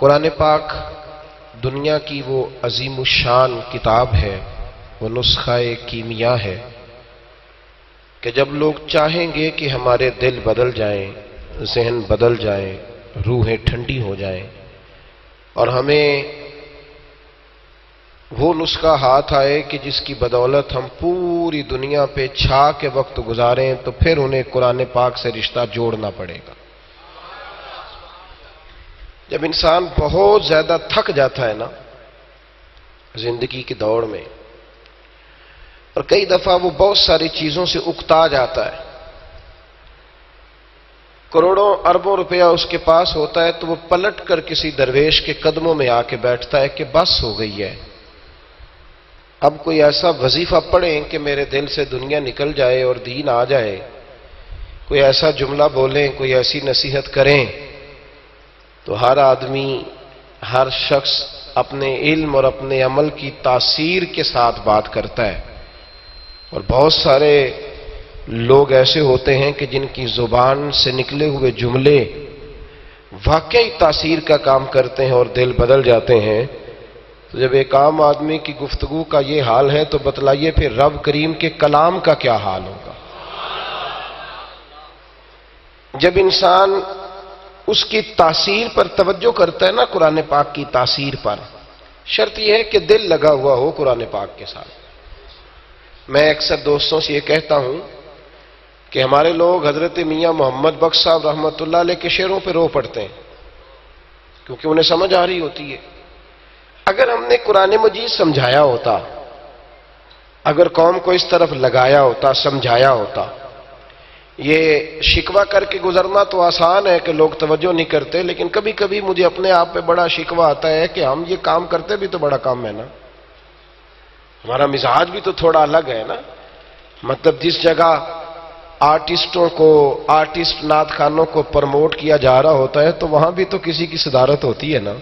قرآن پاک دنیا کی وہ عظیم الشان کتاب ہے، وہ نسخہ کیمیا ہے کہ جب لوگ چاہیں گے کہ ہمارے دل بدل جائیں، ذہن بدل جائیں، روحیں ٹھنڈی ہو جائیں اور ہمیں وہ نسخہ ہاتھ آئے کہ جس کی بدولت ہم پوری دنیا پہ چھا کے وقت گزاریں، تو پھر انہیں قرآن پاک سے رشتہ جوڑنا پڑے گا۔ جب انسان بہت زیادہ تھک جاتا ہے نا زندگی کی دوڑ میں، اور کئی دفعہ وہ بہت ساری چیزوں سے اکتا جاتا ہے، کروڑوں اربوں روپیہ اس کے پاس ہوتا ہے، تو وہ پلٹ کر کسی درویش کے قدموں میں آ کے بیٹھتا ہے کہ بس ہو گئی ہے، اب کوئی ایسا وظیفہ پڑھیں کہ میرے دل سے دنیا نکل جائے اور دین آ جائے، کوئی ایسا جملہ بولیں، کوئی ایسی نصیحت کریں۔ تو ہر آدمی، ہر شخص اپنے علم اور اپنے عمل کی تاثیر کے ساتھ بات کرتا ہے، اور بہت سارے لوگ ایسے ہوتے ہیں کہ جن کی زبان سے نکلے ہوئے جملے واقعی تاثیر کا کام کرتے ہیں اور دل بدل جاتے ہیں۔ تو جب ایک عام آدمی کی گفتگو کا یہ حال ہے تو بتلائیے پھر رب کریم کے کلام کا کیا حال ہوگا۔ جب انسان اس کی تاثیر پر توجہ کرتا ہے نا، قرآن پاک کی تاثیر پر، شرط یہ ہے کہ دل لگا ہوا ہو قرآن پاک کے ساتھ۔ میں اکثر دوستوں سے یہ کہتا ہوں کہ ہمارے لوگ حضرت میاں محمد بخش صاحب رحمۃ اللہ علیہ کے شعروں پہ رو پڑتے ہیں کیونکہ انہیں سمجھ آ رہی ہوتی ہے۔ اگر ہم نے قرآن مجید سمجھایا ہوتا، اگر قوم کو اس طرف لگایا ہوتا، سمجھایا ہوتا، یہ شکوہ کر کے گزرنا تو آسان ہے کہ لوگ توجہ نہیں کرتے، لیکن کبھی کبھی مجھے اپنے آپ پہ بڑا شکوہ آتا ہے کہ ہم یہ کام کرتے بھی تو بڑا کام ہے نا، ہمارا مزاج بھی تو تھوڑا الگ ہے نا۔ مطلب جس جگہ آرٹسٹوں کو، آرٹسٹ نعت خوانوں کو پروموٹ کیا جا رہا ہوتا ہے تو وہاں بھی تو کسی کی صدارت ہوتی ہے نا،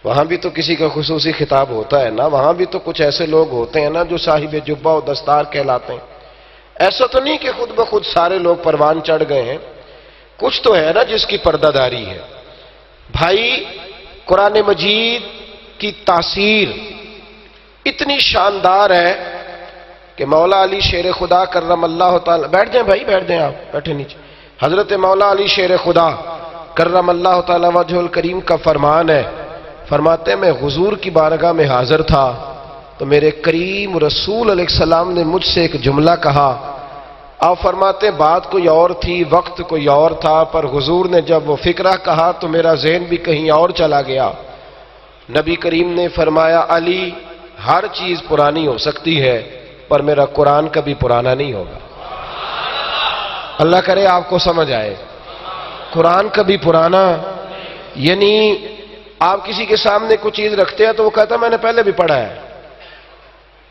وہاں بھی تو کسی کا خصوصی خطاب ہوتا ہے نا، وہاں بھی تو کچھ ایسے لوگ ہوتے ہیں نا جو صاحب جبہ و دستار کہلاتے ہیں۔ ایسا تو نہیں کہ خود بخود سارے لوگ پروان چڑھ گئے ہیں، کچھ تو ہے نا جس کی پردہ داری ہے۔ بھائی قرآن مجید کی تاثیر اتنی شاندار ہے کہ مولا علی شیر خدا کرم اللہ تعالی، بیٹھ جائیں بھائی، بیٹھ جائیں، آپ بیٹھے نیچے۔ حضرت مولا علی شیر خدا کرم اللہ تعالی وجہ الکریم کا فرمان ہے، فرماتے ہیں میں حضور کی بارگاہ میں حاضر تھا تو میرے کریم رسول علیہ السلام نے مجھ سے ایک جملہ کہا۔ آپ فرماتے ہیں بات کوئی اور تھی، وقت کوئی اور تھا، پر حضور نے جب وہ فکرہ کہا تو میرا ذہن بھی کہیں اور چلا گیا۔ نبی کریم نے فرمایا علی، ہر چیز پرانی ہو سکتی ہے پر میرا قرآن کبھی پرانا نہیں ہوگا۔ اللہ کرے آپ کو سمجھ آئے، قرآن کبھی پرانا، یعنی آپ کسی کے سامنے کوئی چیز رکھتے ہیں تو وہ کہتا ہے میں نے پہلے بھی پڑھا ہے۔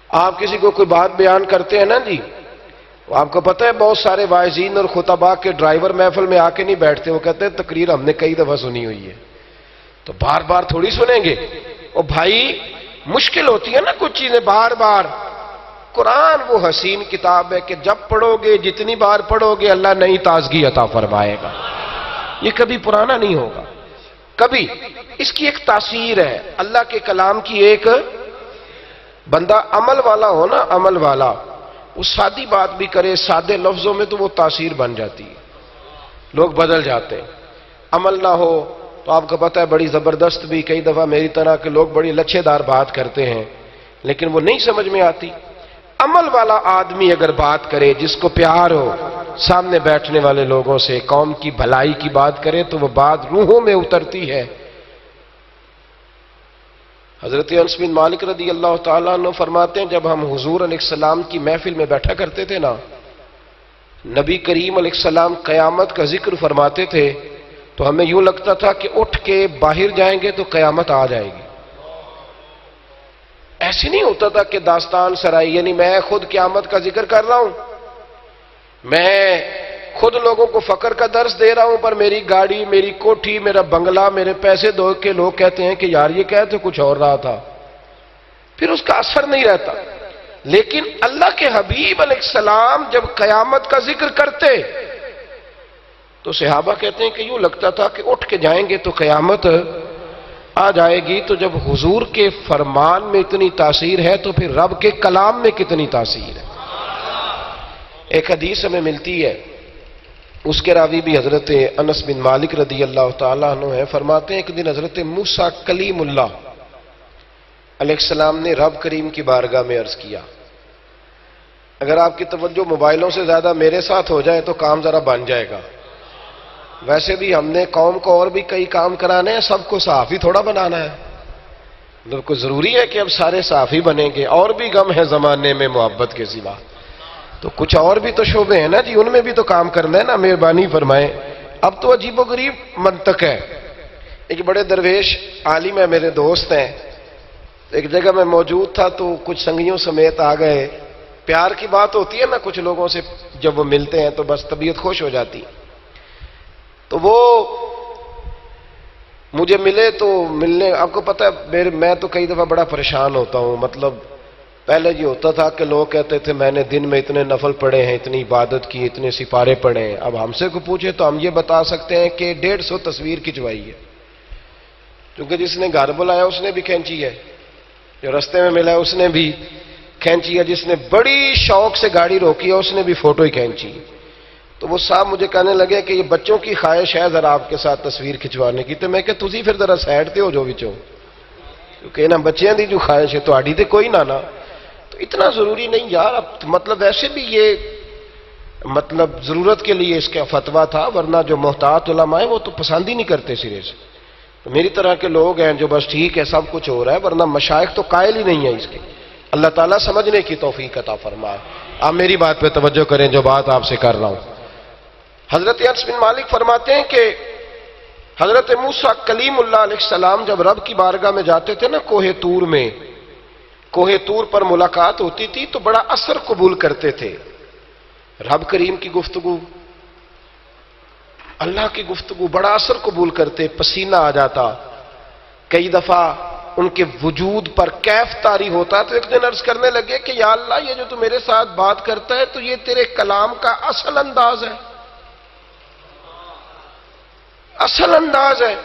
آپ کسی کو کوئی بات بیان کرتے ہیں نا جی، آپ کو پتہ ہے بہت سارے واعظین اور خطباء کے ڈرائیور محفل میں آ کے نہیں بیٹھتے، وہ کہتے ہیں تقریر ہم نے کئی دفعہ سنی ہوئی ہے، تو بار بار تھوڑی سنیں گے۔ اور بھائی مشکل ہوتی ہے نا کچھ چیزیں بار بار۔ قرآن وہ حسین کتاب ہے کہ جب پڑھو گے، جتنی بار پڑھو گے، اللہ نئی تازگی عطا فرمائے گا، یہ کبھی پرانا نہیں ہوگا کبھی۔ اس کی ایک تاثیر ہے، اللہ کے کلام کی ایک، بندہ عمل والا ہو نا، عمل والا، وہ سادی بات بھی کرے سادے لفظوں میں تو وہ تاثیر بن جاتی ہے، لوگ بدل جاتے ہیں۔ عمل نہ ہو تو آپ کو پتہ ہے بڑی زبردست بھی، کئی دفعہ میری طرح کے لوگ بڑی لچھے دار بات کرتے ہیں لیکن وہ نہیں سمجھ میں آتی۔ عمل والا آدمی اگر بات کرے، جس کو پیار ہو سامنے بیٹھنے والے لوگوں سے، قوم کی بھلائی کی بات کرے تو وہ بات روحوں میں اترتی ہے۔ حضرت انس بن مالک رضی اللہ تعالیٰ عنہ فرماتے ہیں جب ہم حضور علیہ السلام کی محفل میں بیٹھا کرتے تھے نا، نبی کریم علیہ السلام قیامت کا ذکر فرماتے تھے تو ہمیں یوں لگتا تھا کہ اٹھ کے باہر جائیں گے تو قیامت آ جائے گی۔ ایسے نہیں ہوتا تھا کہ داستان سرائی، یعنی میں خود قیامت کا ذکر کر رہا ہوں، میں خود لوگوں کو فقر کا درس دے رہا ہوں، پر میری گاڑی، میری کوٹھی، میرا بنگلہ، میرے پیسے دو کے لوگ کہتے ہیں کہ یار یہ کہتے کچھ اور رہا تھا، پھر اس کا اثر نہیں رہتا۔ لیکن اللہ کے حبیب علیہ السلام جب قیامت کا ذکر کرتے تو صحابہ کہتے ہیں کہ یوں لگتا تھا کہ اٹھ کے جائیں گے تو قیامت آ جائے گی تو جب حضور کے فرمان میں اتنی تاثیر ہے تو پھر رب کے کلام میں کتنی تاثیر ہے۔ ایک حدیث ہمیں ملتی ہے، اس کے راوی بھی حضرت انس بن مالک رضی اللہ تعالیٰ عنہ ہے، فرماتے ہیں ایک دن حضرت موسیٰ کلیم اللہ علیہ السلام نے رب کریم کی بارگاہ میں عرض کیا، اگر آپ کی توجہ موبائلوں سے زیادہ میرے ساتھ ہو جائے تو کام ذرا بن جائے گا۔ ویسے بھی ہم نے قوم کو اور بھی کئی کام کرانے ہیں، سب کو صحافی تھوڑا بنانا ہے، بالکل ضروری ہے کہ اب سارے صحافی بنیں گے، اور بھی غم ہے زمانے میں محبت کے سوا، تو کچھ اور بھی تو شعبے ہیں نا جی، ان میں بھی تو کام کرنا ہے نا، مہربانی فرمائیں۔ اب تو عجیب و غریب منطق ہے۔ ایک بڑے درویش عالم ہے، میرے دوست ہیں، ایک جگہ میں موجود تھا تو کچھ سنگیوں سمیت آ گئے۔ پیار کی بات ہوتی ہے نا، کچھ لوگوں سے جب وہ ملتے ہیں تو بس طبیعت خوش ہو جاتی، تو وہ مجھے ملے تو ملنے، آپ کو پتہ ہے میں تو کئی دفعہ بڑا پریشان ہوتا ہوں، مطلب پہلے یہ ہوتا تھا کہ لوگ کہتے تھے میں نے دن میں اتنے نفل پڑھے ہیں، اتنی عبادت کی، اتنے سپارے پڑھے ہیں، اب ہم سے کو پوچھے تو ہم یہ بتا سکتے ہیں کہ 150 تصویر کھنچوائی ہے، کیونکہ جس نے گھر بلایا اس نے بھی کھینچی ہے، جو رستے میں ملا ہے اس نے بھی کھینچی ہے، جس نے بڑی شوق سے گاڑی روکی ہے اس نے بھی فوٹو ہی کھینچی۔ تو وہ صاحب مجھے کہنے لگے کہ یہ بچوں کی خواہش ہے ذرا آپ کے ساتھ تصویر کھنچوانے کی، تو میں کہ تسی پھر ذرا سائڈ تے ہو جو وچوں، کیونکہ نا بچیاں دی جو خواہش ہے تو آڑی تے کوئی نہ تو اتنا ضروری نہیں یار۔ اب مطلب ویسے بھی یہ مطلب ضرورت کے لیے اس کا فتویٰ تھا، ورنہ جو محتاط علماء ہیں وہ تو پسند ہی نہیں کرتے سرے سے۔ تو میری طرح کے لوگ ہیں جو بس ٹھیک ہے سب کچھ ہو رہا ہے، ورنہ مشائخ تو قائل ہی نہیں ہے اس کے۔ اللہ تعالیٰ سمجھنے کی توفیق عطا فرمائے۔ آپ میری بات پہ توجہ کریں جو بات آپ سے کر رہا ہوں۔ حضرت انس بن مالک فرماتے ہیں کہ حضرت موسیٰ کلیم اللہ علیہ السلام جب رب کی بارگاہ میں جاتے تھے نا کوہ طور میں، کوہ طور پر ملاقات ہوتی تھی تو بڑا اثر قبول کرتے تھے، رب کریم کی گفتگو، اللہ کی گفتگو بڑا اثر قبول کرتے، پسینہ آ جاتا، کئی دفعہ ان کے وجود پر کیف طاری ہوتا۔ تو ایک دن عرض کرنے لگے کہ یا اللہ یہ جو تو میرے ساتھ بات کرتا ہے تو یہ تیرے کلام کا اصل انداز ہے، اصل انداز ہے۔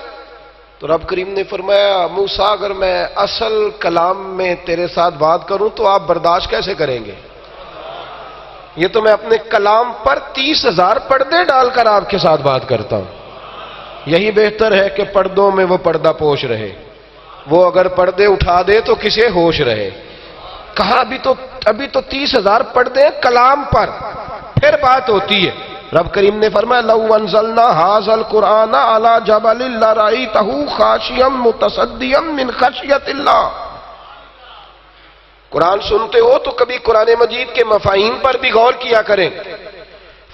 تو رب کریم نے فرمایا موسیٰ اگر میں اصل کلام میں تیرے ساتھ بات کروں تو آپ برداشت کیسے کریں گے؟ یہ تو میں اپنے کلام پر 30,000 پردے ڈال کر آپ کے ساتھ بات کرتا ہوں، یہی بہتر ہے کہ پردوں میں وہ پردہ پوش رہے، وہ اگر پردے اٹھا دے تو کسے ہوش رہے۔ کہا ابھی تو 30,000 پردے کلام پر، پھر بات ہوتی ہے۔ رب کریم نے فرمایا لو انزلنا ھذا القرآن علی جبل لرأیتہ خاشعا متصدعا من خشیۃ اللہ۔ قرآن سنتے ہو تو کبھی قرآن مجید کے مفاہیم پر بھی غور کیا کریں۔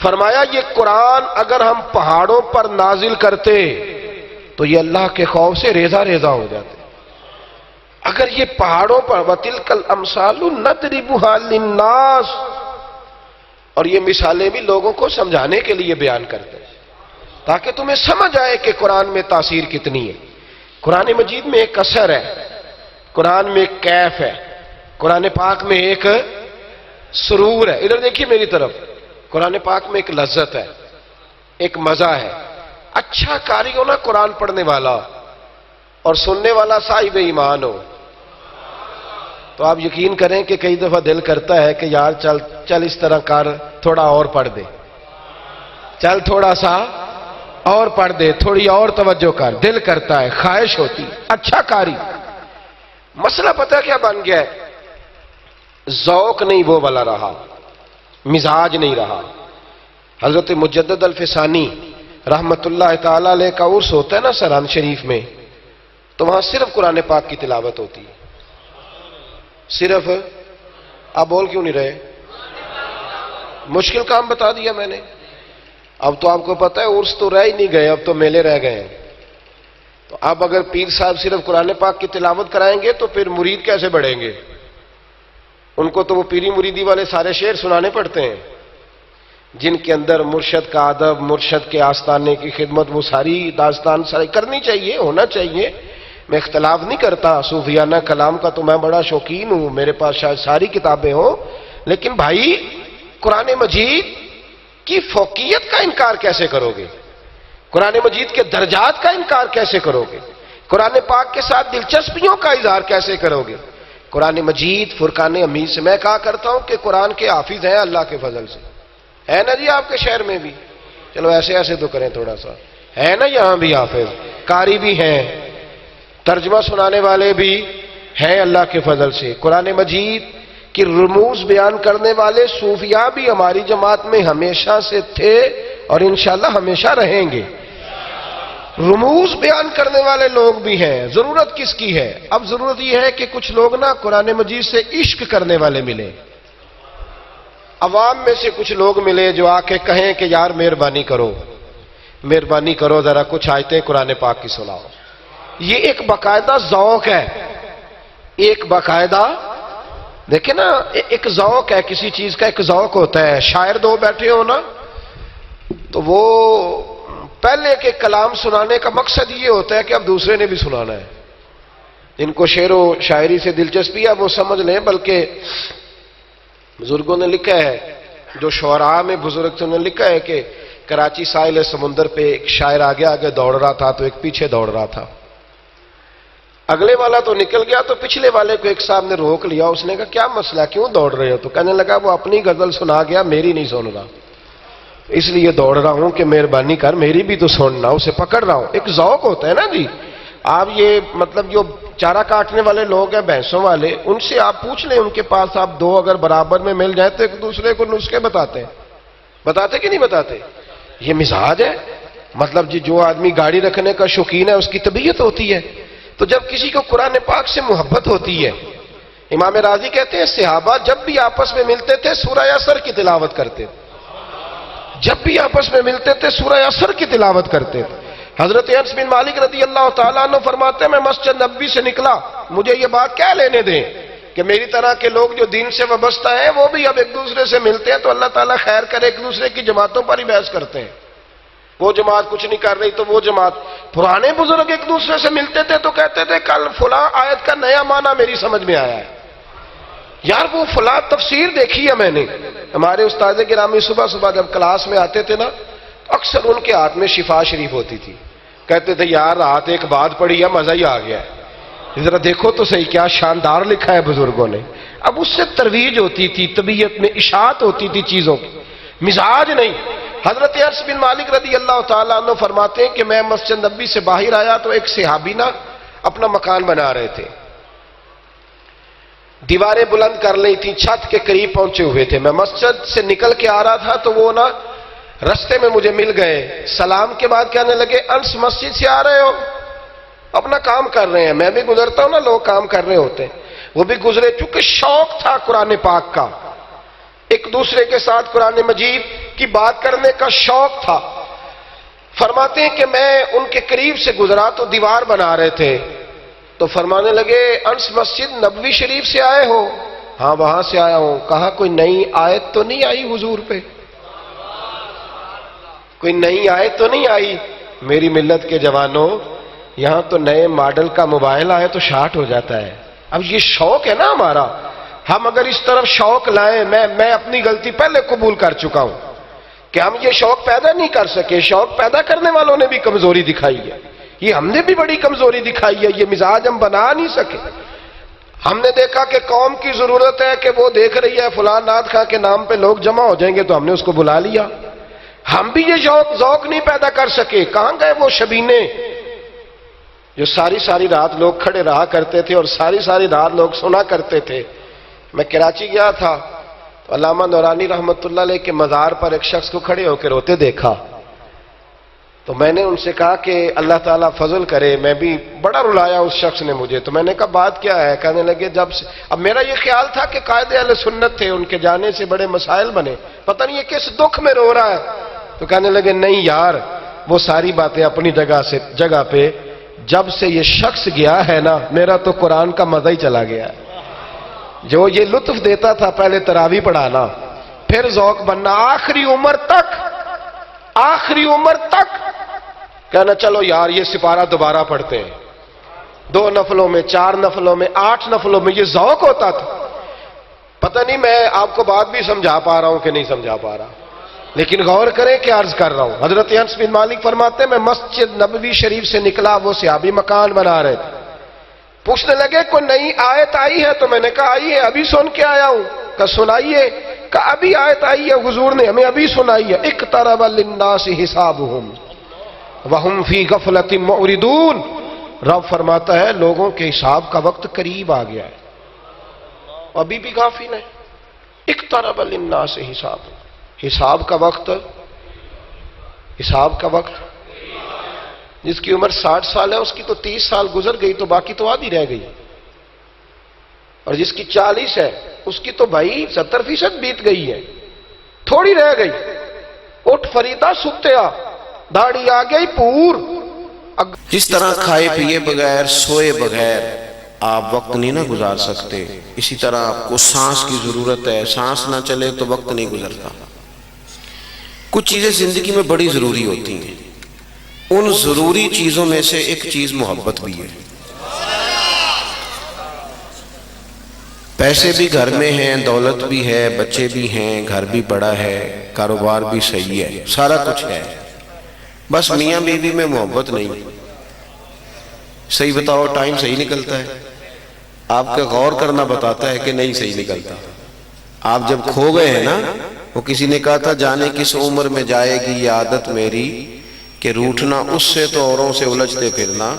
فرمایا یہ قرآن اگر ہم پہاڑوں پر نازل کرتے تو یہ اللہ کے خوف سے ریزہ ریزہ ہو جاتے، اگر یہ پہاڑوں پر وَتِلْكَ الْأَمْثَالُ نَضْرِبُهَا لِلنَّاسِ، اور یہ مثالیں بھی لوگوں کو سمجھانے کے لیے بیان کرتے ہیں تاکہ تمہیں سمجھ آئے کہ قرآن میں تاثیر کتنی ہے۔ قرآن مجید میں ایک اثر ہے، قرآن میں ایک کیف ہے، قرآن پاک میں ایک سرور ہے۔ ادھر دیکھیے میری طرف، قرآن پاک میں ایک لذت ہے، ایک مزہ ہے۔ اچھا قاری ہو نا قرآن پڑھنے والا اور سننے والا صاحب ایمان ہو تو آپ یقین کریں کہ کئی دفعہ دل کرتا ہے کہ یار چل اس طرح کر، تھوڑا اور پڑھ دے، چل تھوڑا سا اور پڑھ دے، تھوڑی اور توجہ کر، دل کرتا ہے، خواہش ہوتی۔ اچھا قاری، مسئلہ پتہ کیا بن گیا ہے؟ ذوق نہیں وہ والا رہا، مزاج نہیں رہا۔ حضرت مجدد الفسانی رحمت اللہ تعالی علیہ کا عرس ہوتا ہے نا سران شریف میں، تو وہاں صرف قرآن پاک کی تلاوت ہوتی ہے، صرف۔ آپ بول کیوں نہیں رہے؟ مشکل کام بتا دیا میں نے۔ اب تو آپ کو پتہ ہے عرس تو رہ ہی نہیں گئے، اب تو میلے رہ گئے ہیں۔ تو اب اگر پیر صاحب صرف قرآن پاک کی تلاوت کرائیں گے تو پھر مرید کیسے بڑھیں گے؟ ان کو تو وہ پیری مریدی والے سارے شعر سنانے پڑتے ہیں جن کے اندر مرشد کا ادب، مرشد کے آستانے کی خدمت، وہ ساری داستان ساری کرنی چاہیے، ہونا چاہیے۔ میں اختلاف نہیں کرتا، صوفیانہ کلام کا تو میں بڑا شوقین ہوں، میرے پاس شاید ساری کتابیں ہوں، لیکن بھائی قرآن مجید کی فوقیت کا انکار کیسے کرو گے؟ قرآن مجید کے درجات کا انکار کیسے کرو گے؟ قرآن پاک کے ساتھ دلچسپیوں کا اظہار کیسے کرو گے؟ قرآن مجید فرقان حمید سے میں کہا کرتا ہوں کہ قرآن کے حافظ ہیں اللہ کے فضل سے، ہے نا جی آپ کے شہر میں بھی؟ چلو ایسے ایسے تو کریں تھوڑا سا، ہے نا یہاں بھی حافظ، قاری بھی ہیں، ترجمہ سنانے والے بھی ہیں اللہ کے فضل سے۔ قرآن مجید کی رموز بیان کرنے والے صوفیاء بھی ہماری جماعت میں ہمیشہ سے تھے اور انشاءاللہ ہمیشہ رہیں گے۔ رموز بیان کرنے والے لوگ بھی ہیں۔ ضرورت کس کی ہے؟ اب ضرورت یہ ہے کہ کچھ لوگ نا قرآن مجید سے عشق کرنے والے ملے، عوام میں سے کچھ لوگ ملے جو آ کے کہیں کہ یار مہربانی کرو ذرا کچھ آیتیں قرآن پاک کی سناؤ۔ یہ ایک باقاعدہ ذوق ہے، ایک باقاعدہ دیکھیں نا، ایک ذوق ہے، کسی چیز کا ایک ذوق ہوتا ہے۔ شاعر دو بیٹھے ہو نا تو وہ پہلے کے کلام سنانے کا مقصد یہ ہوتا ہے کہ اب دوسرے نے بھی سنانا ہے۔ جن کو شعر و شاعری سے دلچسپی ہے وہ سمجھ لیں، بلکہ بزرگوں نے لکھا ہے، جو شعراء میں بزرگ تھے انہوں نے لکھا ہے کہ کراچی ساحل سمندر پہ ایک شاعر آگے آگے دوڑ رہا تھا تو ایک پیچھے دوڑ رہا تھا، اگلے والا تو نکل گیا تو پچھلے والے کو ایک صاحب نے روک لیا، اس نے کہا کیا مسئلہ، کیوں دوڑ رہے ہو؟ تو کہنے لگا وہ اپنی غزل سنا گیا، میری نہیں سن رہا، اس لیے دوڑ رہا ہوں کہ مہربانی کر میری بھی تو سننا، اسے پکڑ رہا ہوں۔ ایک ذوق ہوتا ہے نا جی۔ آپ یہ مطلب جو چارہ کاٹنے والے لوگ ہیں بھینسوں والے، ان سے آپ پوچھ لیں، ان کے پاس آپ دو اگر برابر میں مل جائیں تو ایک دوسرے کو نسخے بتاتے کہ نہیں بتاتے؟ یہ مزاج ہے۔ مطلب جی جو آدمی گاڑی رکھنے کا شوقین ہے اس کی طبیعت ہوتی ہے، تو جب کسی کو قرآن پاک سے محبت ہوتی ہے، امام راضی کہتے ہیں صحابہ جب بھی آپس میں ملتے تھے سورہ عصر کی تلاوت کرتے تھے، جب بھی آپس میں ملتے تھے سورہ عصر کی تلاوت کرتے تھے۔ حضرت انس بن مالک رضی اللہ تعالیٰ عنہ فرماتے ہیں میں مسجد نبوی سے نکلا، مجھے یہ بات کیا لینے دیں کہ میری طرح کے لوگ جو دین سے وابستہ ہیں وہ بھی اب ایک دوسرے سے ملتے ہیں تو اللہ تعالیٰ خیر کرے، ایک دوسرے کی جماعتوں پر ہی بحث کرتے ہیں، وہ جماعت کچھ نہیں کر رہی تو وہ جماعت۔ پرانے بزرگ ایک دوسرے سے ملتے تھے تو کہتے تھے کل فلاں آیت کا نیا معنی میری سمجھ میں آیا ہے، یار وہ فلاں تفسیر دیکھی ہے میں نے۔ ہمارے استاد گرامی صبح صبح جب کلاس میں آتے تھے نا اکثر ان کے ہاتھ میں شفا شریف ہوتی تھی، کہتے تھے یار رات ایک بات پڑھی ہے مزہ ہی آ گیا ہے، ذرا دیکھو تو صحیح کیا شاندار لکھا ہے بزرگوں نے۔ اب اس سے ترویج ہوتی تھی، طبیعت میں اشاعت ہوتی تھی چیزوں کی، مزاج نہیں۔ حضرت انس بن مالک رضی اللہ تعالیٰ عنہ فرماتے ہیں کہ میں مسجد نبوی سے باہر آیا تو ایک صحابی نا اپنا مکان بنا رہے تھے، دیواریں بلند کر لی تھی، چھت کے قریب پہنچے ہوئے تھے، میں مسجد سے نکل کے آ رہا تھا تو وہ نا رستے میں مجھے مل گئے، سلام کے بعد کہنے لگے انس مسجد سے آ رہے ہو؟ اپنا کام کر رہے ہیں، میں بھی گزرتا ہوں نا لوگ کام کر رہے ہوتے ہیں، وہ بھی گزرے، چونکہ شوق تھا قرآن پاک کا، ایک دوسرے کے ساتھ قرآن مجید کی بات کرنے کا شوق تھا۔ فرماتے ہیں کہ میں ان کے قریب سے گزرا تو دیوار بنا رہے تھے تو فرمانے لگے انس مسجد نبوی شریف سے آئے ہو؟ ہاں وہاں سے آیا ہوں۔ کہا کوئی نئی آیت تو نہیں آئی حضور پہ؟ کوئی نئی آیت تو نہیں آئی؟ میری ملت کے جوانوں یہاں تو نئے ماڈل کا موبائل آئے تو شارٹ ہو جاتا ہے۔ اب یہ شوق ہے نا ہمارا، ہم اگر اس طرف شوق لائیں، میں اپنی غلطی پہلے قبول کر چکا ہوں کہ ہم یہ شوق پیدا نہیں کر سکے، شوق پیدا کرنے والوں نے بھی کمزوری دکھائی ہے، یہ ہم نے بھی بڑی کمزوری دکھائی ہے، یہ مزاج ہم بنا نہیں سکے۔ ہم نے دیکھا کہ قوم کی ضرورت ہے کہ وہ دیکھ رہی ہے فلاں نعت خواں کے نام پہ لوگ جمع ہو جائیں گے تو ہم نے اس کو بلا لیا، ہم بھی یہ ذوق نہیں پیدا کر سکے۔ کہاں گئے وہ شبینے جو ساری رات لوگ کھڑے رہا کرتے تھے اور ساری رات لوگ سنا کرتے تھے؟ میں کراچی گیا تھا تو علامہ نورانی رحمت اللہ علیہ کے مزار پر ایک شخص کو کھڑے ہو کے روتے دیکھا تو میں نے ان سے کہا کہ اللہ تعالیٰ فضل کرے، میں بھی بڑا رلایا اس شخص نے مجھے، تو میں نے کہا بات کیا ہے؟ کہنے لگے جب سے، اب میرا یہ خیال تھا کہ قائد اہل سنت تھے، ان کے جانے سے بڑے مسائل بنے، پتہ نہیں یہ کس دکھ میں رو رہا ہے، تو کہنے لگے نہیں یار وہ ساری باتیں اپنی جگہ پہ، جب سے یہ شخص گیا ہے نا میرا تو قرآن کا مزہ ہی چلا گیا ہے۔ جو یہ لطف دیتا تھا پہلے تراویح پڑھانا، پھر ذوق بننا، آخری عمر تک کہنا چلو یار یہ سپارہ دوبارہ پڑھتے ہیں، 2 نفلوں میں، 4 نفلوں میں، 8 نفلوں میں، یہ ذوق ہوتا تھا۔ پتہ نہیں میں آپ کو بات بھی سمجھا پا رہا ہوں کہ نہیں سمجھا پا رہا، لیکن غور کریں کہ عرض کر رہا ہوں، حضرت انس بن مالک فرماتے ہیں میں مسجد نبوی شریف سے نکلا، وہ صحابی مکان بنا رہے تھے، پوچھنے لگے کوئی نئی آیت آئی ہے؟ تو میں نے کہا آئی ہے، ابھی سن کے آیا ہوں۔ کہا سنائیے؟ کہا ابھی آیت آئی ہے، حضور نے ہمیں ابھی سنائی ہے، اقترب للناس حسابهم وهم فی غفلۃ معرضون۔ رب فرماتا ہے لوگوں کے حساب کا وقت قریب آ گیا ہے، ابھی بھی غافل ہیں۔ اقترب للناس حسابهم، حساب کا وقت، حساب کا وقت، جس کی عمر 60 سال ہے اس کی تو 30 سال گزر گئی، تو باقی تو آدھی رہ گئی، اور جس کی 40 ہے اس کی تو بھائی 70% بیت گئی ہے، تھوڑی رہ گئی۔ اٹھ فریدا ستیا، داڑھی آ گئی پور۔ جس طرح کھائے پیے بغیر سوئے بغیر آپ وقت نہیں نہ گزار سکتے، اسی طرح آپ کو سانس کی ضرورت ہے، سانس نہ چلے تو وقت نہیں گزرتا۔ کچھ چیزیں زندگی میں بڑی ضروری ہوتی ہیں، ان ضروری چیزوں میں سے ایک چیز محبت بھی ہے۔ پیسے بھی گھر میں ہیں، دولت بھی ہے، بچے بھی ہیں، گھر بھی بڑا ہے، کاروبار بھی صحیح ہے، سارا کچھ ہے، بس میاں بیوی میں محبت نہیں۔ صحیح بتاؤ، ٹائم صحیح نکلتا ہے؟ آپ کا غور کرنا بتاتا ہے کہ نہیں صحیح نکلتا۔ آپ جب کھو گئے ہیں نا، وہ کسی نے کہا تھا جانے کس عمر میں جائے گی یہ عادت میری کہ روٹھنا اس سے تو اوروں سے الجھتے پھرنا۔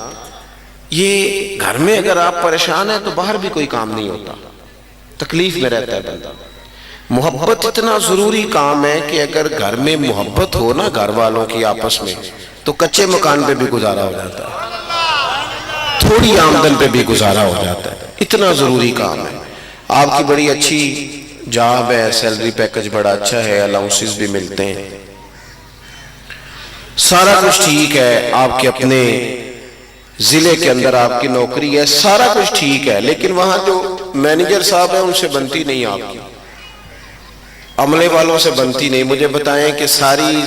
یہ گھر میں اگر آپ پریشان ہیں تو باہر بھی کوئی کام نہیں ہوتا، تکلیف میں رہتا ہے بندہ۔ محبت اتنا ضروری کام ہے کہ اگر گھر میں محبت ہو نا گھر والوں کی آپس میں، تو کچے مکان پہ بھی گزارا ہو جاتا ہے، تھوڑی آمدن پہ بھی گزارا ہو جاتا ہے، اتنا ضروری کام ہے۔ آپ کی بڑی اچھی جاب ہے، سیلری پیکج بڑا اچھا ہے، الاؤنسز بھی ملتے ہیں، سارا کچھ ٹھیک ہے، آپ کے اپنے ضلع کے اندر آپ کی نوکری ہے، سارا کچھ ٹھیک ہے، لیکن وہاں جو مینیجر صاحب ہیں ان سے بنتی نہیں، آپ کی عملے والوں سے بنتی نہیں۔ مجھے بتائیں کہ ساری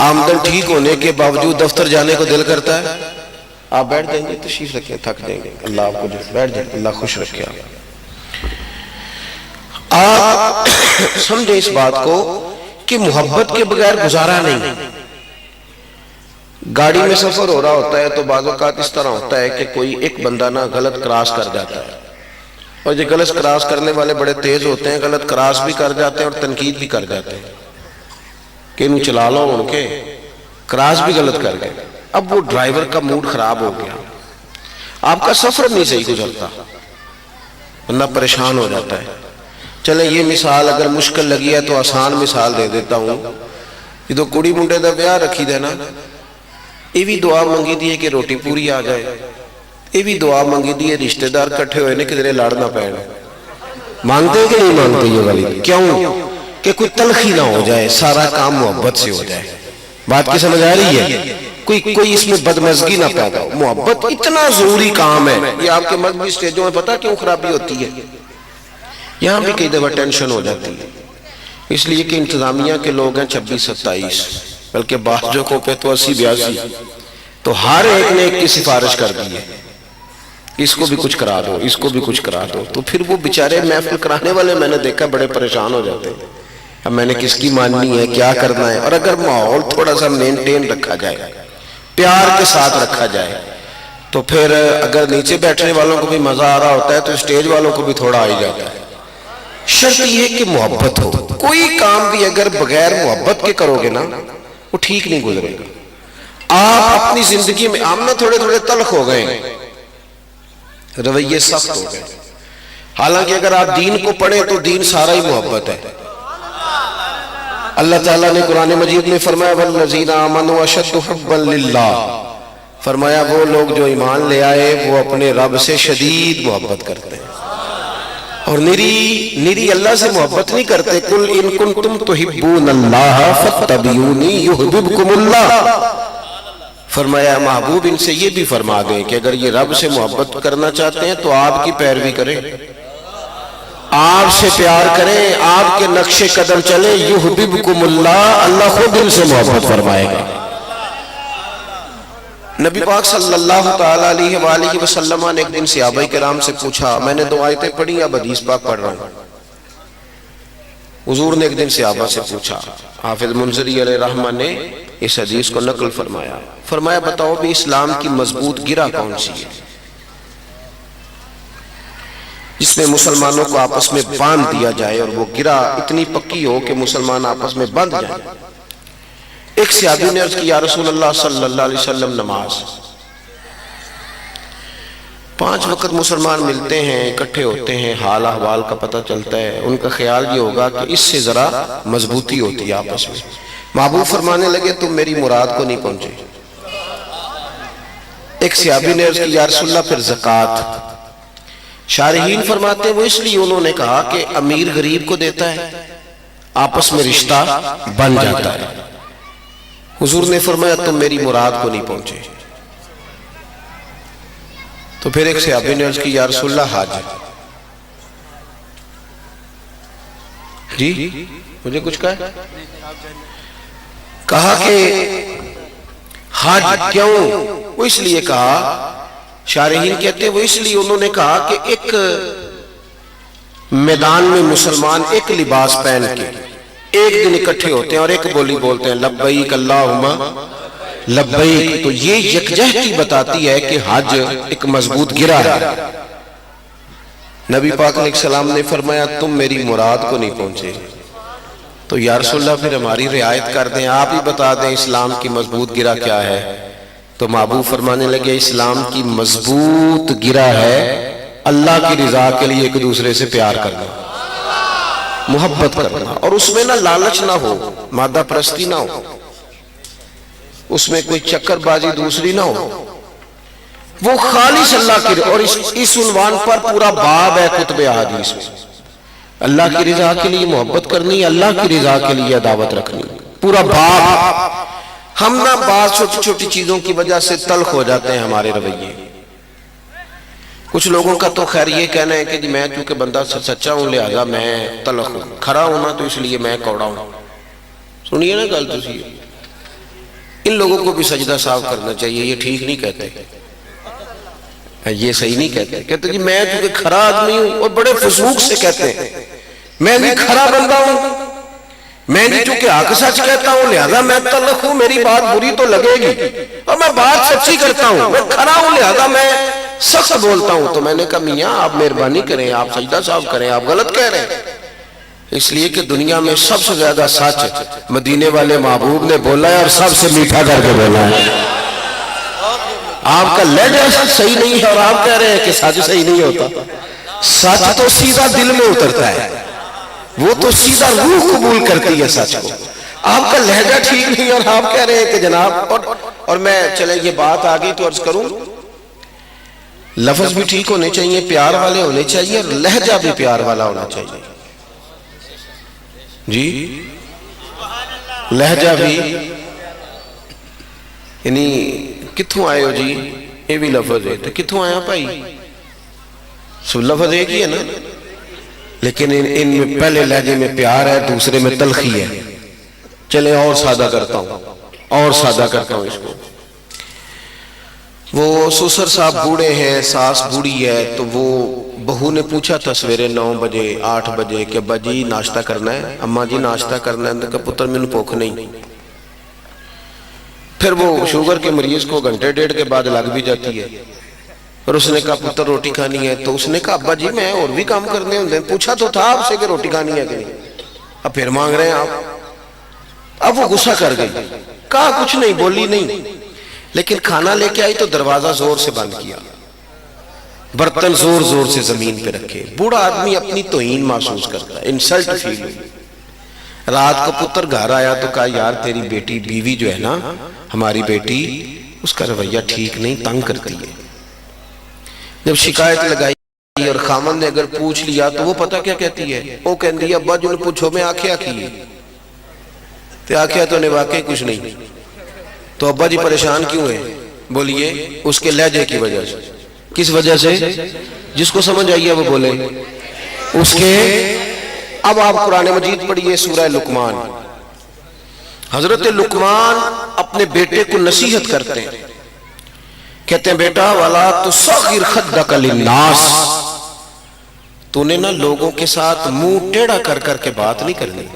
آمدن ٹھیک ہونے کے باوجود دفتر جانے کو دل کرتا ہے؟ آپ بیٹھ جائیں گے، تشریف رکھیں، تھک جائیں گے، اللہ آپ کو بیٹھ جائیں، اللہ خوش رکھے۔ آپ سمجھیں اس بات کو کہ محبت کے بغیر گزارا نہیں۔ گاڑی میں سفر ہو رہا ہوتا ہے تو بعض اوقات اس طرح ہوتا ہے کہ کوئی ایک بندہ نا غلط کراس کر جاتا ہے، اور یہ غلط کراس کرنے والے بڑے تیز ہوتے ہیں، غلط کراس بھی کر جاتے ہیں اور تنقید بھی کر جاتے ہیں کہ انہوں چلا لو، ان کے کراس بھی غلط کر گئے۔ اب وہ ڈرائیور کا موڈ خراب ہو گیا، آپ کا سفر نہیں صحیح گزرتا، بندہ پریشان ہو جاتا ہے۔ چلیں یہ مثال اگر مشکل لگی ہے تو آسان مثال دے دیتا ہوں۔ یہ تو کڑی منڈے دا بیاہ رکھی دے نا، یہ بھی دعا منگی دی ہے کہ روٹی پوری آ جائے، یہ بھی دعا منگی دی ہے رشتہ دار کٹھے ہوئے نے کدھر لڑ نہ پڑے۔ مانگتے کہ نہیں مانگتے یہ والی؟ کیوں؟ کہ کوئی تلخی نہ ہو جائے، سارا کام محبت سے ہو جائے۔ بات کی سمجھ آ رہی ہے؟ کوئی اس میں بدمزگی نہ پیدا ہو۔ محبت اتنا ضروری کام ہے۔ یہ آپ کے مذہبی سٹیجوں میں پتہ کیوں خرابی ہوتی ہے؟ یہاں بھی کئی دفعہ ٹینشن ہو جاتی ہے، اس لیے کہ انتظامیہ کے لوگ ہیں 26-27، بلکہ بعضوں کو پہ تو 80-82، تو ہر ایک نے ایک کی سفارش کر دی ہے، اس کو بھی کچھ کرا دو، اس کو بھی کچھ کرا دو، تو پھر وہ بیچارے محفل کرانے والے میں نے دیکھا بڑے پریشان ہو جاتے ہیں، اب میں نے کس کی ماننی ہے، کیا کرنا ہے۔ اور اگر ماحول تھوڑا سا مینٹین رکھا جائے، پیار کے ساتھ رکھا جائے، تو پھر اگر نیچے بیٹھنے والوں کو بھی مزہ آ رہا ہوتا ہے تو اسٹیج والوں کو بھی تھوڑا آ ہی جاتا ہے۔ شرط یہ کہ محبت ہو۔ کوئی کام بھی اگر بغیر محبت کے کرو گے نا وہ ٹھیک نہیں گزرے گا۔ آپ اپنی زندگی میں ہم نے تھوڑے تھوڑے تلخ ہو گئے، رویے سخت ہو گئے، حالانکہ اگر آپ دین کو پڑھیں تو دین سارا ہی محبت ہے۔ اللہ تعالیٰ نے قرآن مجید میں فرمایا وَالَّذِينَ آمَنُوا أَشَدُّ حُبًّا لِلَّهِ، فرمایا وہ لوگ جو ایمان لے آئے وہ اپنے رب سے شدید محبت کرتے ہیں، اور نری اللہ سے محبت نہیں کرتے۔ قُلْ إِن كُنْتُمْ تُحِبُّونَ اللَّهَ فَاتَّبِعُونِي يُحْبِبْكُمُ اللَّهُ، فرمایا محبوب ان سے یہ بھی فرما دیں کہ اگر یہ رب سے محبت کرنا چاہتے ہیں تو آپ کی پیروی کریں، آپ سے پیار کریں، آپ کے نقش قدم چلیں، یحببکم اللہ، اللہ خود ان سے محبت فرمائے گا۔ نبی پاک صلی اللہ تعالیٰ علیہ وآلہ وسلم نے ایک دن صحابہ کرام سے پوچھا، میں نے 2 آیتیں پڑھی اب حدیث پاک پڑھ رہا ہوں، حضور نے ایک دن صحابہ سے پوچھا، حافظ منذری علیہ رحمہ نے اس حدیث کو نقل فرمایا، فرمایا بتاؤ بھی اسلام کی مضبوط گرہ کون سی ہے جس میں مسلمانوں کو آپس میں باندھ دیا جائے اور وہ گرہ اتنی پکی ہو کہ مسلمان آپس میں باندھ جائیں؟ ایک صحابی نے عرض کی یا رسول اللہ صلی اللہ علیہ وسلم نماز۔ 5 وقت مسلمان ملتے ہیں، اکٹھے ہوتے ہیں، حال احوال کا پتہ چلتا ہے، ان کا خیال یہ ہوگا کہ اس سے ذرا مضبوطی ہوتی ہے آپس میں۔ محبوب فرمانے لگے تم میری مراد کو نہیں پہنچے۔ ایک صحابی نے عرض کی یا رسول اللہ پھر زکوٰۃ۔ شارحین فرماتے ہیں وہ اس لیے انہوں نے کہا کہ امیر غریب کو دیتا ہے، آپس میں رشتہ بن جاتا ہے۔ حضور نے فرمایا تم میری مراد کو نہیں پہنچے۔ تو پھر ایک صحابی نے عرض کی یا رسول اللہ حج۔ جی مجھے کچھ کہا کہ حج کیوں؟ وہ اس لیے کہا، شارحین کہتے ہیں وہ اس لیے انہوں نے کہا کہ ایک میدان میں مسلمان ایک لباس پہن کے ایک دن اکٹھے ہوتے ہیں اور ایک بولی بولتے ہیں لبیک اللہم لبیک، تو یہ یکجہتی بتاتی ہے کہ حج ایک مضبوط گرہ ہے۔ نبی پاک علیہ السلام نے فرمایا تم میری مراد کو نہیں پہنچے۔ تو یا رسول اللہ پھر ہماری رعایت کر دیں، آپ ہی بتا دیں اسلام کی مضبوط گرہ کیا ہے۔ تو محبوب فرمانے لگے اسلام کی مضبوط گرہ ہے اللہ کی رضا کے لیے ایک دوسرے سے پیار کرنا، محبت کرنا، اور اس میں نہ لالچ نہ ہو، مادہ پرستی نہ ہو، اس میں کوئی چکر بازی دوسری نہ ہو، وہ خالص اللہ کی۔ اور اس عنوان پر پورا باب ہے کتب احادیث میں، اللہ کی رضا کے لیے محبت کرنی، اللہ کی رضا کے لیے عداوت رکھنی، پورا باب۔ ہم نہ بعض چھوٹی چھوٹی چیزوں کی وجہ سے تلخ ہو جاتے ہیں ہمارے رویے۔ کچھ لوگوں کا تو خیر یہ کہنا ہے کہ جی میں چونکہ بندہ سچا ہوں لہذا میں تلخ ہوں، کھرا ہونا تو اس لیے میں کوڑا ہوں۔ سنیے نا گل تسی، ان لوگوں کو بھی سجدہ صاف کرنا چاہیے، یہ ٹھیک نہیں کہتے، یہ صحیح نہیں کہتے۔ کہتے جی میں چونکہ کھرا آدمی ہوں، اور بڑے فسوق سے کہتے ہیں میں بھی کھرا بندہ ہوں، میں بھی چونکہ حق سچ کہتا ہوں لہذا میں تلخ ہوں، میری بات بری تو لگے گی، اور میں بات سچی کرتا ہوں، میں کھرا ہوں لہذا میں سخت بولتا ہوں۔ تو میں نے کہا میاں آپ مہربانی کریں، آپ سجدہ صاف کریں، آپ غلط کہہ رہے ہیں۔ اس لیے کہ دنیا میں سب سے زیادہ سچ مدینے والے محبوب نے بولا ہے اور سب سے میٹھا کر کے بولا ہے۔ آپ کا لہجہ صحیح نہیں ہے اور آپ کہہ رہے ہیں کہ سچ صحیح نہیں ہوتا۔ سچ تو سیدھا دل میں اترتا ہے، وہ تو سیدھا روح قبول کرتی ہے سچ کو۔ آپ کا لہجہ ٹھیک نہیں اور آپ کہہ رہے ہیں کہ جناب، اور میں چلے یہ بات آگئی تو عرض کروں، لفظ بھی ٹھیک ہونے چاہیے، پیار والے ہونے چاہیے، اور لہجہ بھی پیار والا ہونا چاہیے۔ جی لہجہ بھی، یعنی کتھوں آئے ہو جی، یہ بھی لفظ ہے تو کتھوں آیا بھائی، سب لفظ ایک ہی ہے نا، لیکن ان میں پہلے لہجے میں پیار ہے، دوسرے میں تلخی ہے۔ چلے اور سادہ کرتا ہوں اس کو۔ وہ سسر صاحب بوڑھے ہیں، ساس بوڑھی ہے، تو وہ بہو نے پوچھا تھا سویرے 9 بجے 8 بجے کہ ابا جی ناشتہ کرنا ہے، اماں جی ناشتہ کرنا ہے، کہ پتر میں نے بھوک نہیں۔ پھر وہ شوگر کے مریض کو گھنٹے ڈیڑھ کے بعد لگ بھی جاتی ہے، اور اس نے کہا پتر روٹی کھانی ہے، تو اس نے کہا ابا جی میں اور بھی کام کرنے ہوں، پوچھا تو تھا آپ سے کہ روٹی کھانی ہے کہ نہیں، اب پھر مانگ رہے ہیں آپ۔ اب وہ غصہ کر گئی، کہا کچھ نہیں، بولی نہیں، لیکن کھانا لے کے آئی تو دروازہ زور سے بند کیا، برتن زور زور سے زمین پہ رکھے۔ بوڑھا آدمی اپنی توہین محسوس کرتا ہے، انسلٹ فیل ہوئی۔ رات کو پتر گھر آیا تو کہا یار تیری بیٹی بیوی جو ہے نا، ہماری بیٹی، اس کا رویہ ٹھیک نہیں، تنگ کرتی ہے۔ جب شکایت لگائی اور خامن نے اگر پوچھ لیا تو وہ پتہ کیا کہتی ہے، وہ کہتی ہے ابا جو نے پوچھو میں آکھیا کی ہے، تو آکھیا تو نے واقعی کچھ نہیں۔ تو ابا جی پریشان کیوں ہیں؟ بولیے اس کے لہجے کی وجہ سے۔ کس وجہ سے؟ جس کو سمجھ آئی ہے وہ بولے اس کے۔ اب آپ قرآن مجید پڑھیے سورہ لقمان۔ حضرت لقمان اپنے بیٹے کو نصیحت کرتے ہیں، کہتے ہیں بیٹا وَلَا تُصَغِّرْ خَدَّكَ لِلنَّاسِ، تو نے نا لوگوں کے ساتھ منہ ٹیڑھا کر کر کے بات نہیں کرنی،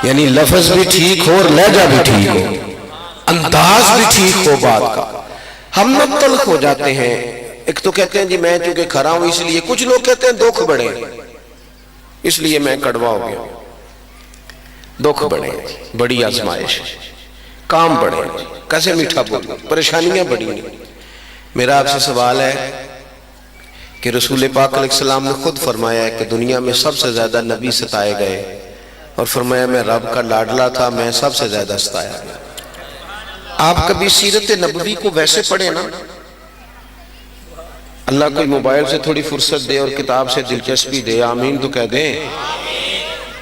یعنی لفظ بھی ٹھیک ہو اور لہجہ بھی ٹھیک ہو، انداز بھی ٹھیک ہو بات کا۔ ہم نہ تلخ ہو جاتے ہیں، ایک تو کہتے ہیں جی میں چونکہ کھڑا ہوں اس لیے، کچھ لوگ کہتے ہیں دکھ بڑے اس لیے میں کڑوا ہو گیا۔ دکھ بڑے، بڑی آزمائش، کام بڑے، کیسے میٹھا بولوں، پریشانیاں بڑی ہیں۔ میرا آپ سے سوال ہے کہ رسول پاک علیہ السلام نے خود فرمایا ہے کہ دنیا میں سب سے زیادہ نبی ستائے گئے، اور فرمایا میں رب کا لاڈلا تھا، میں سب سے زیادہ ستایا گیا۔ آپ کبھی سیرت نبوی کو ویسے پڑھیں نا، اللہ کوئی موبائل سے تھوڑی فرصت دے اور کتاب سے دلچسپی دے، آمین تو کہہ دیں،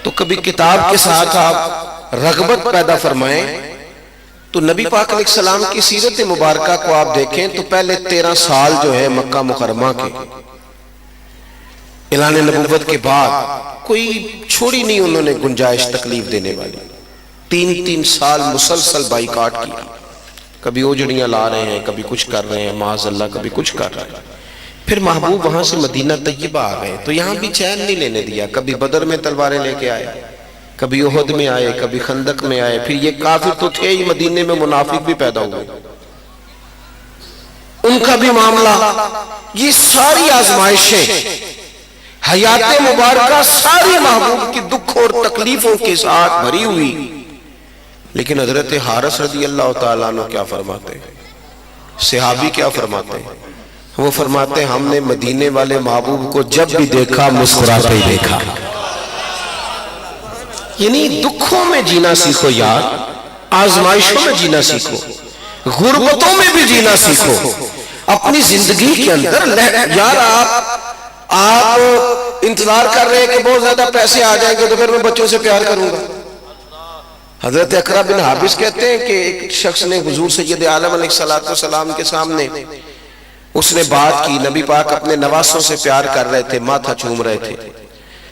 تو کبھی کتاب کے ساتھ آپ رغبت پیدا فرمائیں تو نبی پاک علیہ السلام کی سیرت مبارکہ کو آپ دیکھیں تو پہلے 13 سال جو ہے مکہ مکرمہ کے اعلان نبوت کے بعد کوئی چھوڑی نہیں انہوں نے گنجائش تکلیف دینے والی، 3 سال مسلسل بائیکاٹ کیا، کبھی اوجڑیاں لا رہے ہیں، کبھی کچھ کر رہے ہیں، معاذ اللہ کبھی کچھ کر رہے ہیں۔ پھر محبوب وہاں سے مدینہ طیبہ آ گئے تو یہاں بھی چین نہیں لینے دیا، کبھی بدر میں تلواریں لے کے آئے، کبھی احد میں آئے، کبھی خندق میں آئے، پھر یہ کافر تو تھے ہی، مدینے میں منافق بھی پیدا ہوئے، ان کا بھی معاملہ، یہ ساری آزمائشیں حیات مبارکہ ساری محبوب کی دکھ اور تکلیفوں کے ساتھ بھری ہوئی، لیکن حضرت حارث رضی اللہ تعالیٰ عنہ کیا فرماتے ہیں، صحابی کیا فرماتے ہیں؟ وہ فرماتے ہیں ہم نے مدینے والے محبوب کو جب بھی دیکھا مسکراتے ہی دیکھا۔ یعنی دکھوں میں جینا سیکھو یار، آزمائشوں میں جینا سیکھو، غربتوں میں بھی جینا سیکھو، اپنی زندگی کے اندر یار آپ انتظار کر رہے ہیں کہ بہت زیادہ پیسے آ جائیں گے تو پھر میں بچوں سے پیار کروں گا۔ حضرت اقرا بن حابس کہتے ہیں کہ ایک شخص نے حضور سید عالم علیہ السلام کے سامنے اس نے بات کی، نبی پاک اپنے نواسوں سے پیار کر رہے تھے، ماتھا چوم رہے تھے،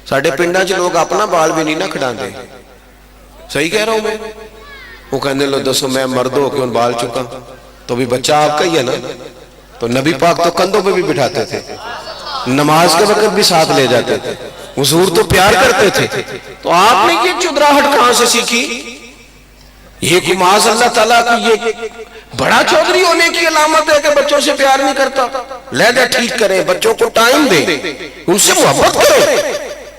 ساڑھے پنڈا جو لوگ اپنا بال بھی نہیں نہ کھڑا دے، صحیح کہہ رہا ہوں میں؟ وہ کہنے لو دسو میں مرد ہو کیوں بال چکا، تو بھی بچہ آپ کا ہی ہے نا، تو نبی پاک تو کندھوں پہ بھی بٹھاتے تھے، نماز کے وقت بھی ساتھ لے جاتے تھے، حضور تو پیار کرتے تھے، تو آپ نے یہ چودراہٹ کہاں سے سیکھی؟ یہ کہ معاذ اللہ تعالیٰ کی یہ بڑا چودھری ہونے کی علامت ہے کہ بچوں سے پیار نہیں کرتا؟ لہجہ ٹھیک کریں، بچوں کو ٹائم دیں، ان سے محبت کریں،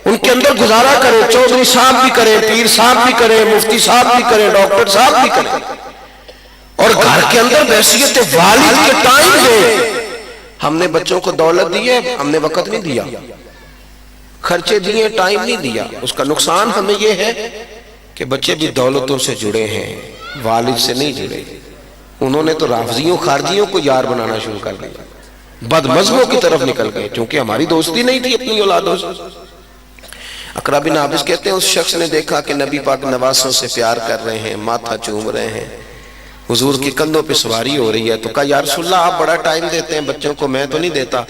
ان کے اندر گزارا کریں، چودھری صاحب بھی کریں، پیر صاحب بھی کریں، مفتی صاحب بھی کریں، ڈاکٹر صاحب بھی کریں، اور گھر کے اندر بحیثیت والد کے ٹائم دیں۔ ہم نے بچوں کو دولت دی ہے، ہم نے وقت نہیں دیا، خرچے دیے، ٹائم نہیں دیا، اس کا نقصان ہمیں یہ ہے کہ بچے بھی دولتوں سے جڑے ہیں، والد سے نہیں جڑے، انہوں نے تو رافضیوں خارجیوں کو یار بنانا شروع کر دیا، بد مذہبوں کی طرف نکل گئے، چونکہ ہماری دوستی نہیں تھی اپنی اولادوں سے۔ اقرا بن حابس کہتے ہیں اس شخص نے دیکھا کہ نبی پاک نواسوں سے پیار کر رہے ہیں، ماتھا چوم رہے ہیں، حضور کی کندھوں پہ سواری ہو رہی ہے، تو کہا یا رسول اللہ آپ بڑا ٹائم دیتے ہیں بچوں کو، میں تو نہیں دیتا۔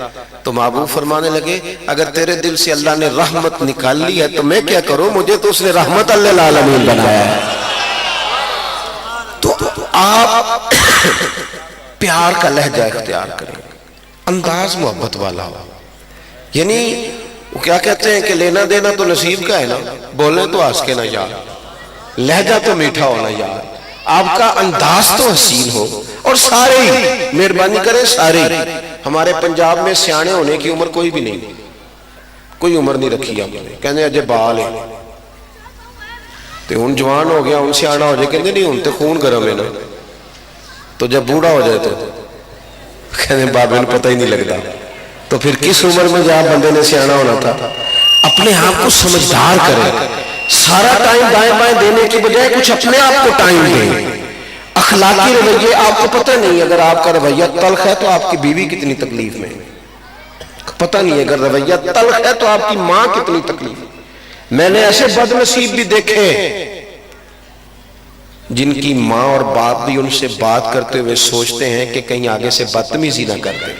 تو محبوب فرمانے لگے اگر تیرے دل سے اللہ نے رحمت نکال لی ہے تو میں کیا کروں، مجھے تو اس نے رحمت للعالمین بنایا ہے۔ تو آپ پیار کا لہجہ اختیار کریں، انداز محبت والا ہو، یعنی وہ کیا کہتے ہیں کہ لینا دینا تو نصیب کا ہے نا، بولیں تو ہنس کے نہ یار، لہجہ تو میٹھا ہونا یار، آپ کا انداز تو حسین ہو، اور سارے ہی مہربانی کریں، سارے ہی ہمارے پنجاب میں سیانے ہونے کی عمر کوئی بھی نہیں، کوئی عمر نہیں رکھی ہم نے، کہنے اجے بال ہے تو ان جوان ہو گیا، ان سیانا ہو جائے، کہنے نہیں ان تے خون گرم ہے نا، تو جب بوڑھا ہو جائے تو کہنے بابے نے پتہ ہی نہیں لگتا، تو پھر کس عمر میں جہاں بندے نے سیانا ہونا تھا؟ اپنے آپ کو سمجھدار کریں، سارا ٹائم دائیں بائیں دینے کی بجائے کچھ اپنے آپ کو ٹائم دیں، اخلاقی رویے، آپ کو پتہ نہیں اگر آپ کا رویہ تلخ ہے تو آپ کی بیوی کتنی تکلیف میں، پتہ نہیں اگر رویہ تلخ ہے تو آپ کی ماں کتنی تکلیف میں۔ میں نے ایسے بد نصیب بھی دیکھے جن کی ماں اور باپ بھی ان سے بات کرتے ہوئے سوچتے ہیں کہ کہیں آگے سے بدتمیزی نہ کر دیں،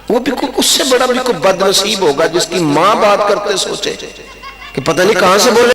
وہ بھی اس سے بڑا بھی کوئی بد نصیب ہوگا جس کی ماں بات کرتے سوچے کہ پتہ نہیں کہاں سے بولے